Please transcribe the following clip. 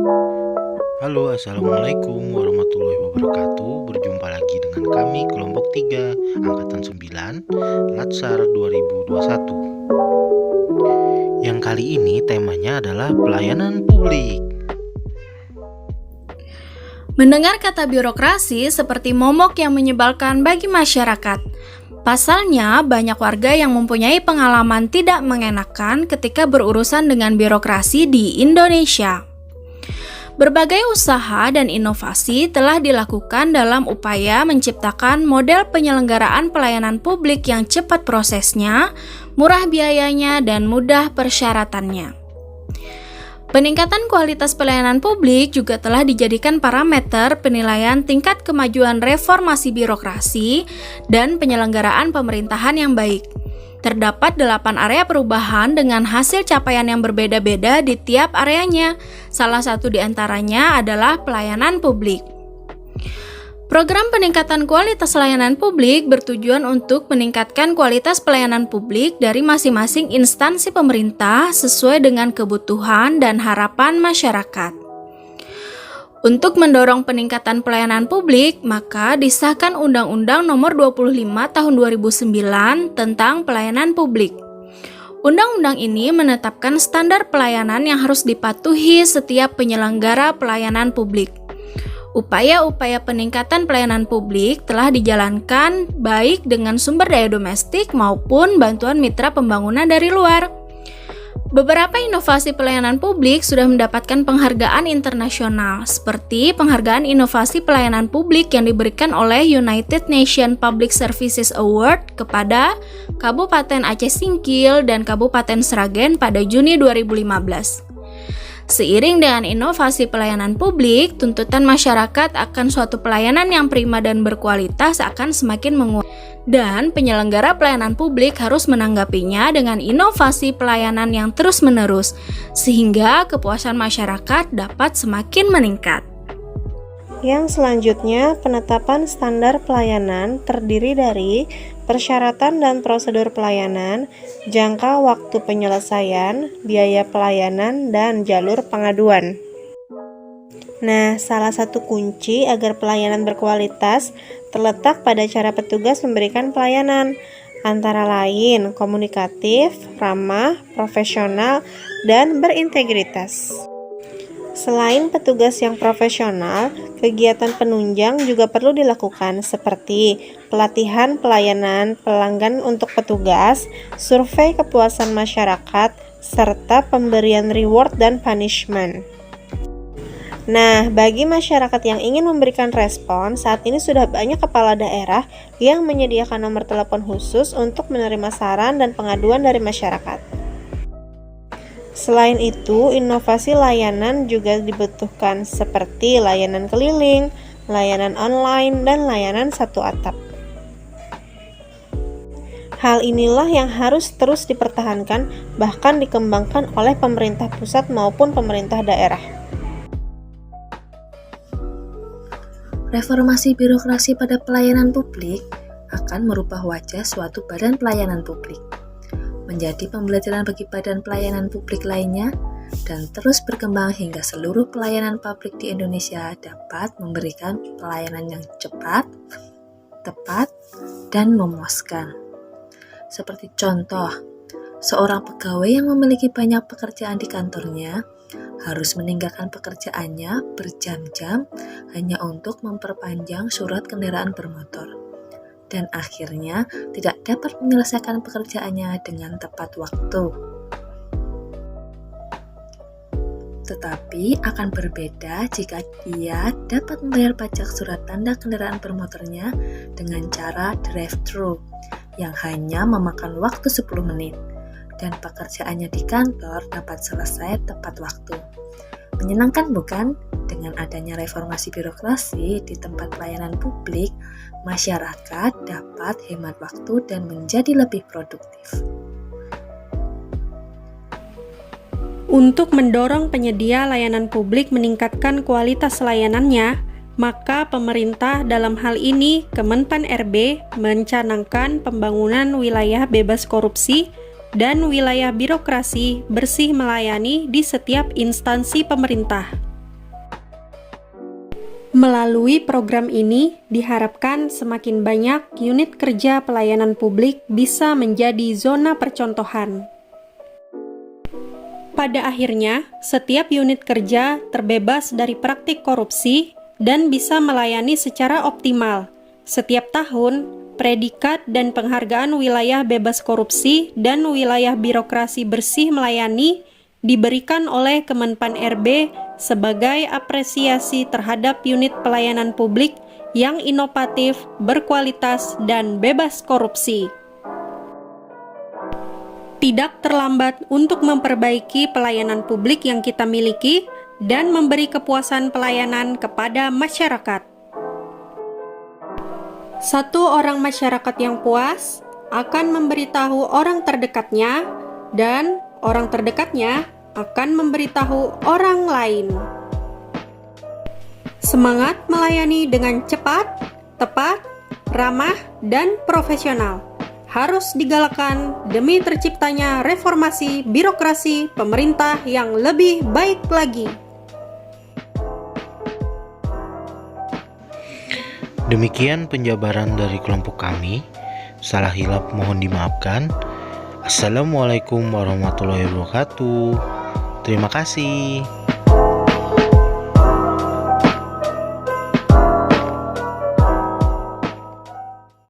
Halo, Assalamualaikum warahmatullahi wabarakatuh. Berjumpa lagi dengan kami kelompok 3 angkatan 9 Latsar 2021. Yang kali ini temanya adalah pelayanan publik. Mendengar kata birokrasi seperti momok yang menyebalkan bagi masyarakat. Pasalnya, banyak warga yang mempunyai pengalaman tidak mengenakan ketika berurusan dengan birokrasi di Indonesia. Berbagai usaha dan inovasi telah dilakukan dalam upaya menciptakan model penyelenggaraan pelayanan publik yang cepat prosesnya, murah biayanya, dan mudah persyaratannya. Peningkatan kualitas pelayanan publik juga telah dijadikan parameter penilaian tingkat kemajuan reformasi birokrasi dan penyelenggaraan pemerintahan yang baik. Terdapat 8 area perubahan dengan hasil capaian yang berbeda-beda di tiap areanya. Salah satu di antaranya adalah pelayanan publik. Program peningkatan kualitas layanan publik bertujuan untuk meningkatkan kualitas pelayanan publik dari masing-masing instansi pemerintah sesuai dengan kebutuhan dan harapan masyarakat. Untuk mendorong peningkatan pelayanan publik, maka disahkan Undang-Undang Nomor 25 Tahun 2009 tentang Pelayanan Publik. Undang-undang ini menetapkan standar pelayanan yang harus dipatuhi setiap penyelenggara pelayanan publik. Upaya-upaya peningkatan pelayanan publik telah dijalankan baik dengan sumber daya domestik maupun bantuan mitra pembangunan dari luar. Beberapa inovasi pelayanan publik sudah mendapatkan penghargaan internasional, seperti penghargaan inovasi pelayanan publik yang diberikan oleh United Nations Public Services Award kepada Kabupaten Aceh Singkil dan Kabupaten Sragen pada Juni 2015. Seiring dengan inovasi pelayanan publik, tuntutan masyarakat akan suatu pelayanan yang prima dan berkualitas akan semakin menguat. Dan penyelenggara pelayanan publik harus menanggapinya dengan inovasi pelayanan yang terus-menerus, sehingga kepuasan masyarakat dapat semakin meningkat. Yang selanjutnya, penetapan standar pelayanan terdiri dari persyaratan dan prosedur pelayanan, jangka waktu penyelesaian, biaya pelayanan, dan jalur pengaduan. Nah, salah satu kunci agar pelayanan berkualitas terletak pada cara petugas memberikan pelayanan, antara lain komunikatif, ramah, profesional, dan berintegritas. Selain petugas yang profesional, kegiatan penunjang juga perlu dilakukan seperti pelatihan pelayanan pelanggan untuk petugas, survei kepuasan masyarakat, serta pemberian reward dan punishment. Nah, bagi masyarakat yang ingin memberikan respon, saat ini sudah banyak kepala daerah yang menyediakan nomor telepon khusus untuk menerima saran dan pengaduan dari masyarakat. Selain itu, inovasi layanan juga dibutuhkan seperti layanan keliling, layanan online, dan layanan satu atap. Hal inilah yang harus terus dipertahankan, bahkan dikembangkan oleh pemerintah pusat maupun pemerintah daerah. Reformasi birokrasi pada pelayanan publik akan merubah wajah suatu badan pelayanan publik menjadi pembelajaran bagi badan pelayanan publik lainnya dan terus berkembang hingga seluruh pelayanan publik di Indonesia dapat memberikan pelayanan yang cepat, tepat, dan memuaskan. Seperti contoh, seorang pegawai yang memiliki banyak pekerjaan di kantornya harus meninggalkan pekerjaannya berjam-jam hanya untuk memperpanjang surat kendaraan bermotor. Dan akhirnya tidak dapat menyelesaikan pekerjaannya dengan tepat waktu. Tetapi akan berbeda jika ia dapat membayar pajak surat tanda kendaraan bermotornya dengan cara drive-thru yang hanya memakan waktu 10 menit dan pekerjaannya di kantor dapat selesai tepat waktu. Menyenangkan bukan? Dengan adanya reformasi birokrasi di tempat pelayanan publik, masyarakat dapat hemat waktu dan menjadi lebih produktif. Untuk mendorong penyedia layanan publik meningkatkan kualitas layanannya, maka pemerintah dalam hal ini Kemenpan RB mencanangkan pembangunan wilayah bebas korupsi dan wilayah birokrasi bersih melayani di setiap instansi pemerintah. Melalui program ini, diharapkan semakin banyak unit kerja pelayanan publik bisa menjadi zona percontohan. Pada akhirnya, setiap unit kerja terbebas dari praktik korupsi dan bisa melayani secara optimal. Setiap tahun, predikat dan penghargaan wilayah bebas korupsi dan wilayah birokrasi bersih melayani diberikan oleh Kemenpan RB sebagai apresiasi terhadap unit pelayanan publik yang inovatif, berkualitas, dan bebas korupsi. Tidak terlambat untuk memperbaiki pelayanan publik yang kita miliki dan memberi kepuasan pelayanan kepada masyarakat. Satu orang masyarakat yang puas akan memberitahu orang terdekatnya, dan orang terdekatnya akan memberitahu orang lain. Semangat melayani dengan cepat, tepat, ramah, dan profesional harus digalakkan demi terciptanya reformasi birokrasi pemerintah yang lebih baik lagi. Demikian penjabaran dari kelompok kami. Salah hilap mohon dimaafkan. Assalamualaikum warahmatullahi wabarakatuh. Terima kasih.